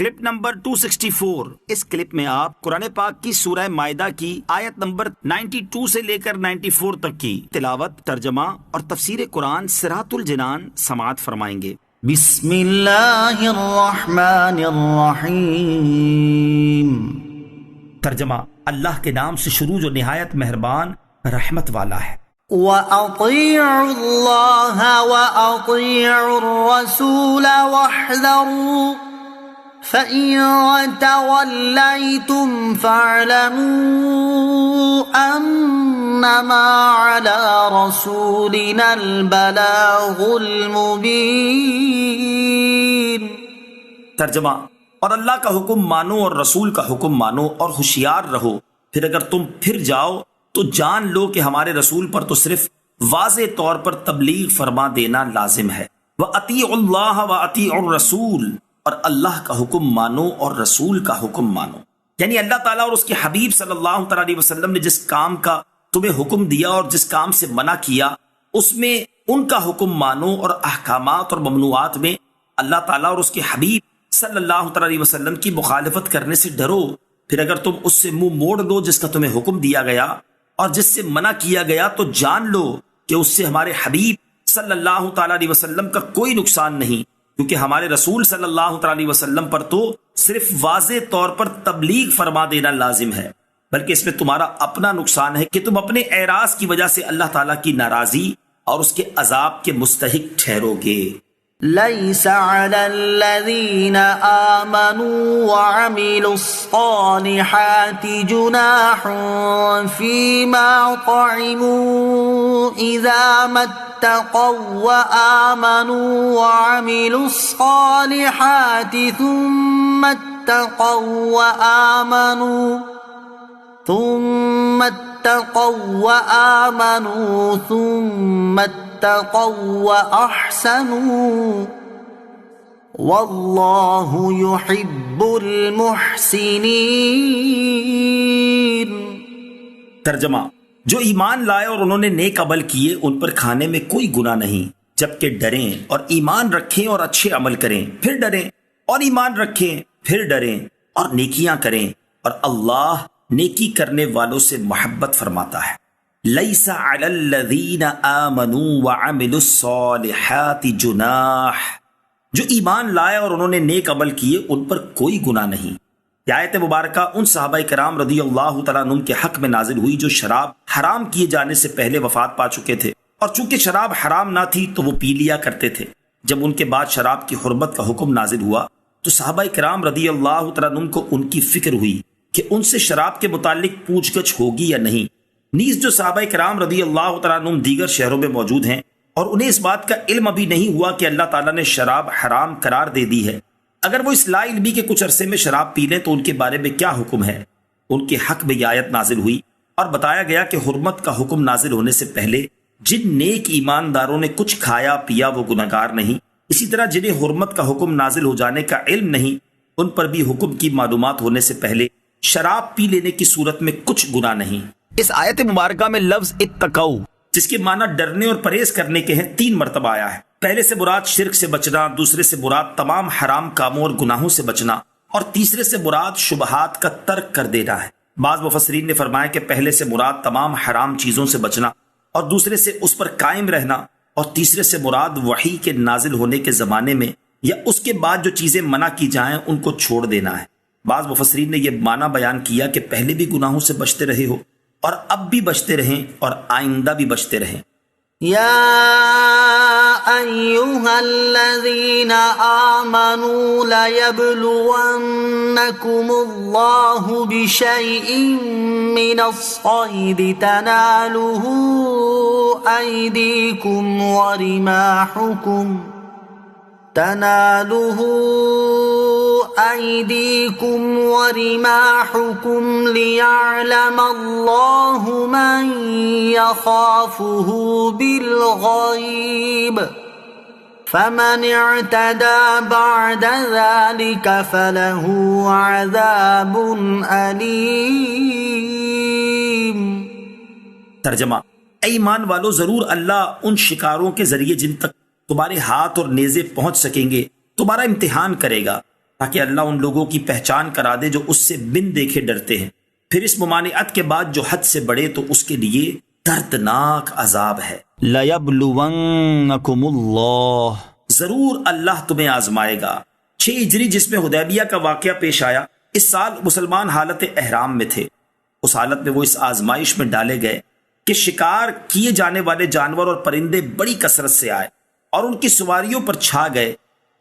Clip number 264۔ اس clip میں آپ قرآن پاک کی سورہ مائدہ کی آیت نمبر 92 سے لے کر 94 تک کی تلاوت، ترجمہ اور تفسیر قرآن صراط الجنان سماعت فرمائیں گے۔ بسم اللہ الرحمن الرحیم۔ ترجمہ، اللہ کے نام سے شروع جو نہایت مہربان رحمت والا ہے۔ وَأَطِيعُوا اللَّهَ وَأَطِيعُوا الرَّسُولَ وَاحْذَرُوا فَإِن تَوَلَّيْتُمْ فَاعْلَمُوا أَنَّمَا عَلَى رَسُولِنَا الْبَلَاغُ الْمُبِينُ۔ ترجمہ، اور اللہ کا حکم مانو اور رسول کا حکم مانو اور ہوشیار رہو، پھر اگر تم پھر جاؤ تو جان لو کہ ہمارے رسول پر تو صرف واضح طور پر تبلیغ فرما دینا لازم ہے۔ وَأَطِيعُوا اللَّهَ وَأَطِيعُوا الرَّسُولَ، اور اللہ کا حکم مانو اور رسول کا حکم مانو، یعنی اللہ تعالیٰ اور اس کے حبیب صلی اللہ تعالیٰ علیہ وسلم نے جس کام کا تمہیں حکم دیا اور جس کام سے منع کیا اس میں ان کا حکم مانو، اور احکامات اور ممنوعات میں اللہ تعالیٰ اور اس کے حبیب صلی اللہ تعالیٰ علیہ وسلم کی مخالفت کرنے سے ڈرو۔ پھر اگر تم اس سے منہ موڑ دو جس کا تمہیں حکم دیا گیا اور جس سے منع کیا گیا، تو جان لو کہ اس سے ہمارے حبیب صلی اللہ تعالیٰ علیہ وسلم کا کوئی نقصان نہیں، کیونکہ ہمارے رسول صلی اللہ تعالیٰ علیہ وسلم پر تو صرف واضح طور پر تبلیغ فرما دینا لازم ہے، بلکہ اس میں تمہارا اپنا نقصان ہے کہ تم اپنے اعراض کی وجہ سے اللہ تعالیٰ کی ناراضی اور اس کے عذاب کے مستحق ٹھہرو گے۔ لَيْسَ عَلَى الَّذِينَ آمَنُوا وَعَمِلُوا الصَّالِحَاتِ جُنَاحٌ فِيمَا طَعِمُوا إِذَا مَا اتَّقَوا وَآمَنُوا وَعَمِلُوا الصَّالِحَاتِ ثُمَّ اتقوا وأحسنوا واللہ يحب المحسنین۔ ترجمہ، جو ایمان لائے اور انہوں نے نیک عمل کیے ان پر کھانے میں کوئی گناہ نہیں، جبکہ ڈریں اور ایمان رکھیں اور اچھے عمل کریں، پھر ڈریں اور ایمان رکھیں، پھر ڈریں اور نیکیاں کریں، اور اللہ نیکی کرنے والوں سے محبت فرماتا ہے۔ لیس علی الذین آمنوا وعملوا الصالحات جناح، جو ایمان لائے اور انہوں نے نیک عمل کیے ان پر کوئی گناہ نہیں۔ یہ آیت مبارکہ ان صحابہ کرام رضی اللہ تعالیٰ عنہم کے حق میں نازل ہوئی جو شراب حرام کیے جانے سے پہلے وفات پا چکے تھے، اور چونکہ شراب حرام نہ تھی تو وہ پی لیا کرتے تھے۔ جب ان کے بعد شراب کی حرمت کا حکم نازل ہوا تو صحابہ کرام رضی اللہ تعالیٰ عنہم کو ان کی فکر ہوئی کہ ان سے شراب کے متعلق پوچھ گچھ ہوگی یا نہیں۔ نیز جو صحابہ کرام رضی اللہ تعالیٰ عنہم دیگر شہروں میں موجود ہیں اور انہیں اس بات کا علم ابھی نہیں ہوا کہ اللہ تعالیٰ نے شراب حرام قرار دے دی ہے، اگر وہ اس لا علمی کے کچھ عرصے میں شراب پی لیں تو ان کے بارے میں کیا حکم ہے؟ ان کے حق میں یہ آیت نازل ہوئی اور بتایا گیا کہ حرمت کا حکم نازل ہونے سے پہلے جن نیک ایمانداروں نے کچھ کھایا پیا وہ گناہگار نہیں، اسی طرح جنہیں حرمت کا حکم نازل ہو جانے کا علم نہیں ان پر بھی حکم کی معلومات ہونے سے پہلے شراب پی لینے کی صورت میں کچھ گناہ نہیں۔ اس آیت مبارکہ میں لفظ اتقوا جس کے معنی ڈرنے اور پرہیز کرنے کے ہیں 3 مرتبہ آیا ہے۔ پہلے سے مراد شرک سے بچنا، دوسرے سے مراد تمام حرام کاموں اور گناہوں سے بچنا، اور تیسرے سے مراد شبہات کا ترک کر دینا ہے۔ بعض مفسرین نے فرمایا کہ پہلے سے مراد تمام حرام چیزوں سے بچنا، اور دوسرے سے اس پر قائم رہنا، اور تیسرے سے مراد وحی کے نازل ہونے کے زمانے میں یا اس کے بعد جو چیزیں منع کی جائیں ان کو چھوڑ دینا ہے۔ بعض مفسرین نے یہ معنی بیان کیا کہ پہلے بھی گناہوں سے بچتے رہے ہو اور اب بھی بچتے رہیں اور آئندہ بھی بچتے رہیں۔ یا ایھا الذین آمنوا لیبلونکم اللہ بشیء من الصید تنالہ ایدیکم ورماحکم لیعلم اللہ من یخافہ بالغیب فمن اعتدى بعد ذلك فله عذاب علیم۔ ترجمہ، اے ایمان والو، ضرور اللہ ان شکاروں کے ذریعے جن تک تمہارے ہاتھ اور نیزے پہنچ سکیں گے تمہارا امتحان کرے گا، تاکہ اللہ ان لوگوں کی پہچان کرا دے جو اس سے بن دیکھے ڈرتے ہیں۔ پھر اس ممانعت کے بعد جو حد سے بڑھے تو اس کے لیے دردناک عذاب ہے۔ لَيَبْلُوَنَّكُمُ اللَّهُ، ضرور اللہ تمہیں آزمائے گا۔ 6 ہجری جس میں حدیبیہ کا واقعہ پیش آیا، اس سال مسلمان حالت احرام میں تھے۔ اس حالت میں وہ اس آزمائش میں ڈالے گئے کہ شکار کیے جانے والے جانور اور پرندے بڑی کثرت سے آئے اور ان کی سواریوں پر چھا گئے۔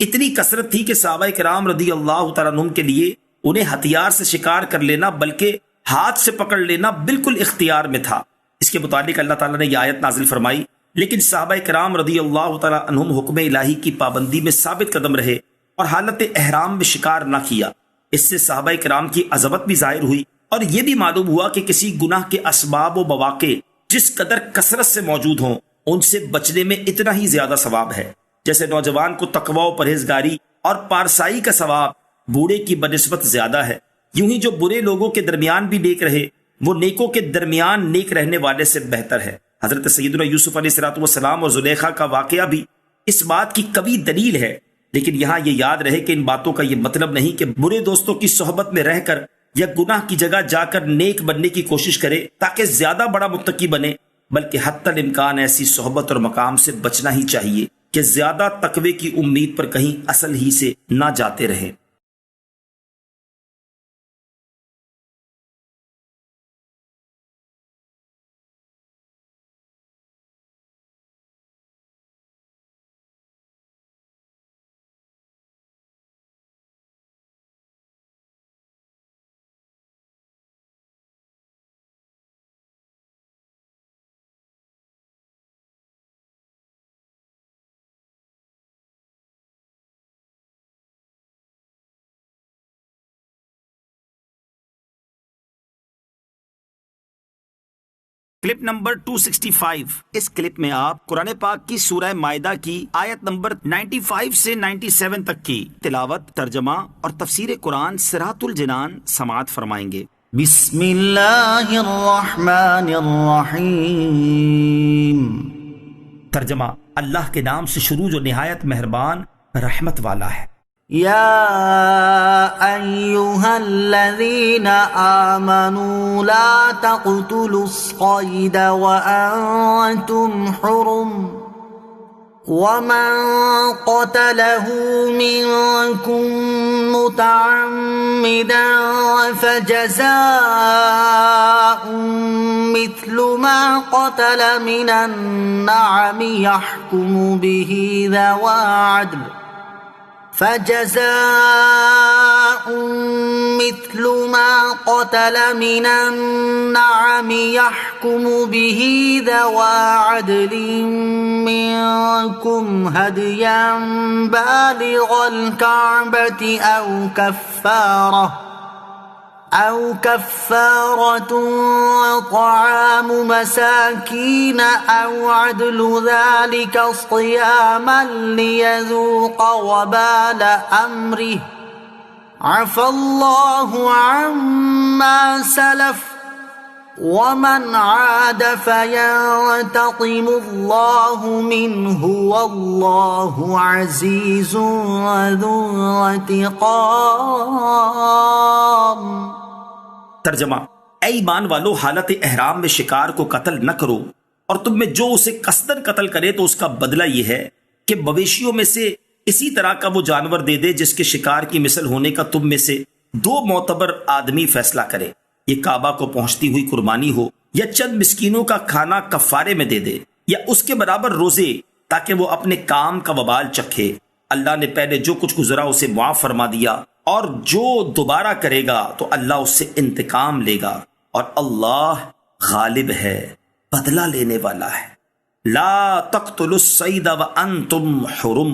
اتنی کثرت تھی کہ صحابہ کرام رضی اللہ تعالیٰ عنہم کے لیے انہیں ہتھیار سے شکار کر لینا بلکہ ہاتھ سے پکڑ لینا بالکل اختیار میں تھا۔ اس کے متعلق اللہ تعالیٰ نے یہ آیت نازل فرمائی، لیکن صحابہ کرام رضی اللہ تعالیٰ عنہم حکم الہی کی پابندی میں ثابت قدم رہے اور حالت احرام میں شکار نہ کیا۔ اس سے صحابہ کرام کی عظمت بھی ظاہر ہوئی اور یہ بھی معلوم ہوا کہ کسی گناہ کے اسباب و مواقع جس قدر کثرت سے موجود ہوں ان سے بچنے میں اتنا ہی زیادہ ثواب ہے۔ جیسے نوجوان کو تقوی و پرہیزگاری اور پارسائی کا ثواب بوڑھے کی بنسبت زیادہ ہے، یوں ہی جو برے لوگوں کے درمیان بھی نیک رہے وہ نیکوں کے درمیان نیک رہنے والے سے بہتر ہے۔ حضرت سیدنا یوسف علیہ السلام اور زلیخا کا واقعہ بھی اس بات کی قوی دلیل ہے، لیکن یہاں یہ یاد رہے کہ ان باتوں کا یہ مطلب نہیں کہ برے دوستوں کی صحبت میں رہ کر یا گناہ کی جگہ جا کر نیک بننے کی کوشش کرے تاکہ زیادہ بڑا متقی بنے، بلکہ حتی الامکان ایسی صحبت اور مقام سے بچنا ہی چاہیے کہ زیادہ تقوی کی امید پر کہیں اصل ہی سے نہ جاتے رہیں۔ کلپ نمبر 265، اس کلپ میں آپ قرآن پاک کی سورہ مائدہ کی آیت نمبر 95 سے 97 تک کی تلاوت، ترجمہ اور تفسیر قرآن صراط الجنان سماعت فرمائیں گے۔ بسم اللہ الرحمن الرحیم۔ ترجمہ، اللہ کے نام سے شروع جو نہایت مہربان رحمت والا ہے۔ یا ایہا الذین آمنوا لا تقتلوا الصید وانتم حرم ومن قتله منکم متعمدا فجزاء مثل ما قتل من النعم يحكم به ذوى عدل مثل ما قتل من النعم يحكم به ذوى عدل منكم هديا بالغ الكعبة أو كفارة طعام مساكين أو عدل ذلك صياما ليذوق وبال أمره عفى الله عما سلف ومن عاد فينتقم الله منه والله عزيز ذو انتقام۔ ترجمہ، اے ایمان والو، حالت احرام میں شکار کو قتل نہ کرو، اور تم میں جو اسے قصدن قتل کرے تو اس کا بدلہ یہ ہے کہ مویشیوں میں سے اسی طرح کا وہ جانور دے دے جس کے شکار کی مثل ہونے کا تم میں سے 2 معتبر آدمی فیصلہ کرے، یہ کعبہ کو پہنچتی ہوئی قربانی ہو یا چند مسکینوں کا کھانا کفارے میں دے دے یا اس کے برابر روزے، تاکہ وہ اپنے کام کا وبال چکھے۔ اللہ نے پہلے جو کچھ گزرا اسے معاف فرما دیا، اور جو دوبارہ کرے گا تو اللہ اس سے انتقام لے گا، اور اللہ غالب ہے، بدلہ لینے والا ہے۔ لا تقتلوا الصید وانتم حرم،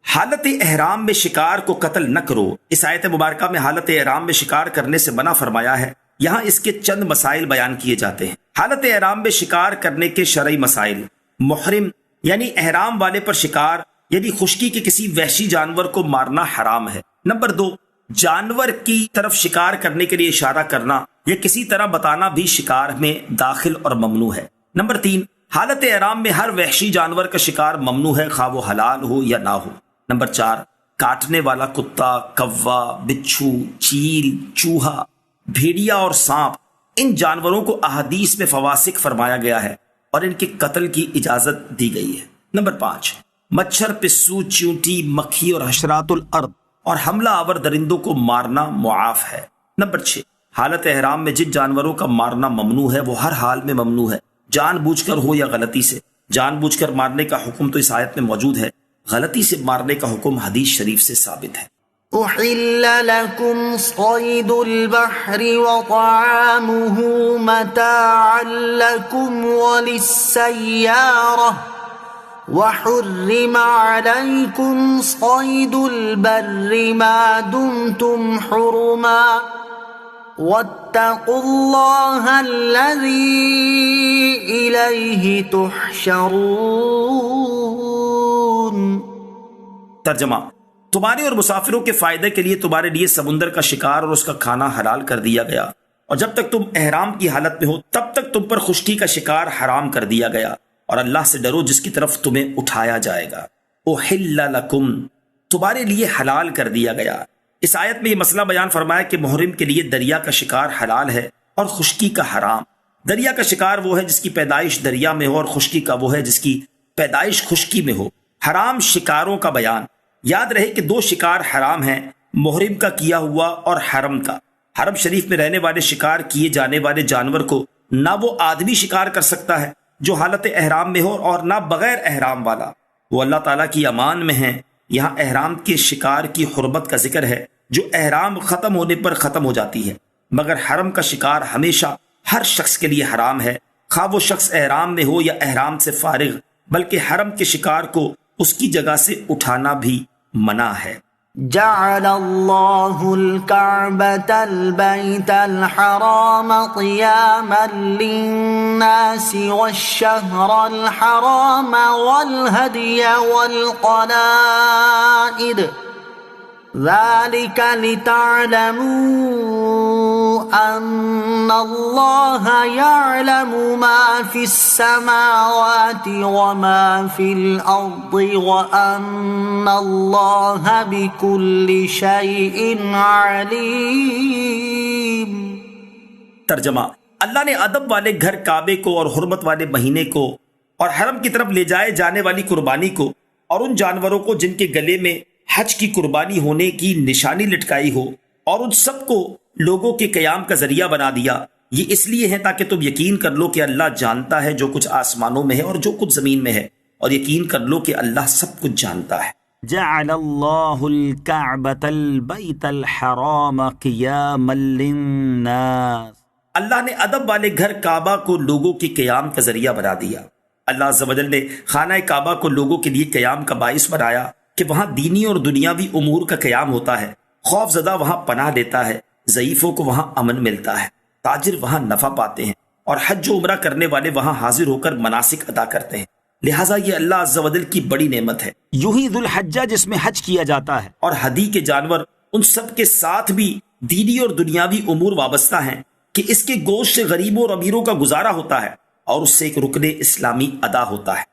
حالت احرام میں شکار کو قتل نہ کرو۔ اس آیت مبارکہ میں حالت احرام میں شکار کرنے سے منع فرمایا ہے۔ یہاں اس کے چند مسائل بیان کیے جاتے ہیں۔ حالت احرام میں شکار کرنے کے شرعی مسائل۔ محرم یعنی احرام والے پر شکار یعنی خشکی کے کسی وحشی جانور کو مارنا حرام ہے۔ نمبر 2، جانور کی طرف شکار کرنے کے لیے اشارہ کرنا یا کسی طرح بتانا بھی شکار میں داخل اور ممنوع ہے۔ نمبر 3، حالت احرام میں ہر وحشی جانور کا شکار ممنوع ہے، خواہ وہ حلال ہو یا نہ ہو۔ نمبر 4، کاٹنے والا کتا، کوا، بچھو، چیل، چوہا، بھیڑیا اور سانپ، ان جانوروں کو احادیث میں فواسق فرمایا گیا ہے اور ان کے قتل کی اجازت دی گئی ہے۔ نمبر 5، مچھر، پسو، چیونٹی، مکھی اور حشرات الارض اور حملہ آور درندوں کو مارنا معاف ہے۔ نمبر 6، حالت احرام میں جن جانوروں کا مارنا ممنوع ہے وہ ہر حال میں ممنوع ہے، جان بوجھ کر ہو یا غلطی سے۔ جان بوجھ کر مارنے کا حکم تو اس آیت میں موجود ہے، غلطی سے مارنے کا حکم حدیث شریف سے ثابت ہے۔ أحل لكم صيد البحر وطعامه متاعا لكم وللسيارة وحرم عليكم صيد البر ما دمتم حرما واتقوا الله الذي إليه تحشرون۔ ترجمہ، تمہارے اور مسافروں کے فائدے کے لیے تمہارے لیے سمندر کا شکار اور اس کا کھانا حلال کر دیا گیا، اور جب تک تم احرام کی حالت میں ہو تب تک تم پر خشکی کا شکار حرام کر دیا گیا، اور اللہ سے ڈرو جس کی طرف تمہیں اٹھایا جائے گا۔ احل لکم، تمہارے لیے حلال کر دیا گیا۔ اس آیت میں یہ مسئلہ بیان فرمایا کہ محرم کے لیے دریا کا شکار حلال ہے اور خشکی کا حرام۔ دریا کا شکار وہ ہے جس کی پیدائش دریا میں ہو، اور خشکی کا وہ ہے جس کی پیدائش خشکی میں ہو۔ حرام شکاروں کا بیان، یاد رہے کہ 2 شکار حرام ہیں، محرم کا کیا ہوا اور حرم کا۔ حرم شریف میں رہنے والے شکار کیے جانے والے جانور کو نہ وہ آدمی شکار کر سکتا ہے جو حالت احرام میں ہو، اور نہ بغیر احرام والا، وہ اللہ تعالیٰ کی امان میں ہیں۔ یہاں احرام کے شکار کی حرمت کا ذکر ہے جو احرام ختم ہونے پر ختم ہو جاتی ہے، مگر حرم کا شکار ہمیشہ ہر شخص کے لیے حرام ہے، خواہ وہ شخص احرام میں ہو یا احرام سے فارغ، بلکہ حرم کے شکار کو اس کی جگہ سے اٹھانا بھی منع ہے۔ جعل اللہ الكعبة البيت الحرام قياما للناس والشهر الحرام والهدي والقلائد ذلك لتعلموا أن الله يعلم ما في السماوات وما في الأرض وأن الله بكل شيء عليم۔ ترجمہ، اللہ نے ادب والے گھر کعبے کو اور حرمت والے مہینے کو اور حرم کی طرف لے جائے جانے والی قربانی کو اور ان جانوروں کو جن کے گلے میں حج کی قربانی ہونے کی نشانی لٹکائی ہو، اور ان سب کو لوگوں کے قیام کا ذریعہ بنا دیا۔ یہ اس لیے ہے تاکہ تم یقین کر لو کہ اللہ جانتا ہے جو کچھ آسمانوں میں ہے اور جو کچھ زمین میں ہے، اور یقین کر لو کہ اللہ سب کچھ جانتا ہے۔ جعل اللہ الکعبۃ البیت الحرام قیاما للناس، اللہ نے ادب والے گھر کعبہ کو لوگوں کے قیام کا ذریعہ بنا دیا۔ اللہ عز و جل نے خانہ کعبہ کو لوگوں کے لیے قیام کا باعث بنایا کہ وہاں دینی اور دنیاوی امور کا قیام ہوتا ہے، خوف زدہ وہاں پناہ لیتا ہے، ضعیفوں کو وہاں امن ملتا ہے، تاجر وہاں نفع پاتے ہیں، اور حج و عمرہ کرنے والے وہاں حاضر ہو کر مناسک ادا کرتے ہیں۔ لہٰذا یہ اللہ عز و جل کی بڑی نعمت ہے۔ یوں ہی ذوالحجہ جس میں حج کیا جاتا ہے، اور ہدی کے جانور ان سب کے ساتھ بھی دینی اور دنیاوی امور وابستہ ہیں کہ اس کے گوشت سے غریبوں اور امیروں کا گزارا ہوتا ہے اور اس سے ایک رکن اسلامی ادا ہوتا ہے۔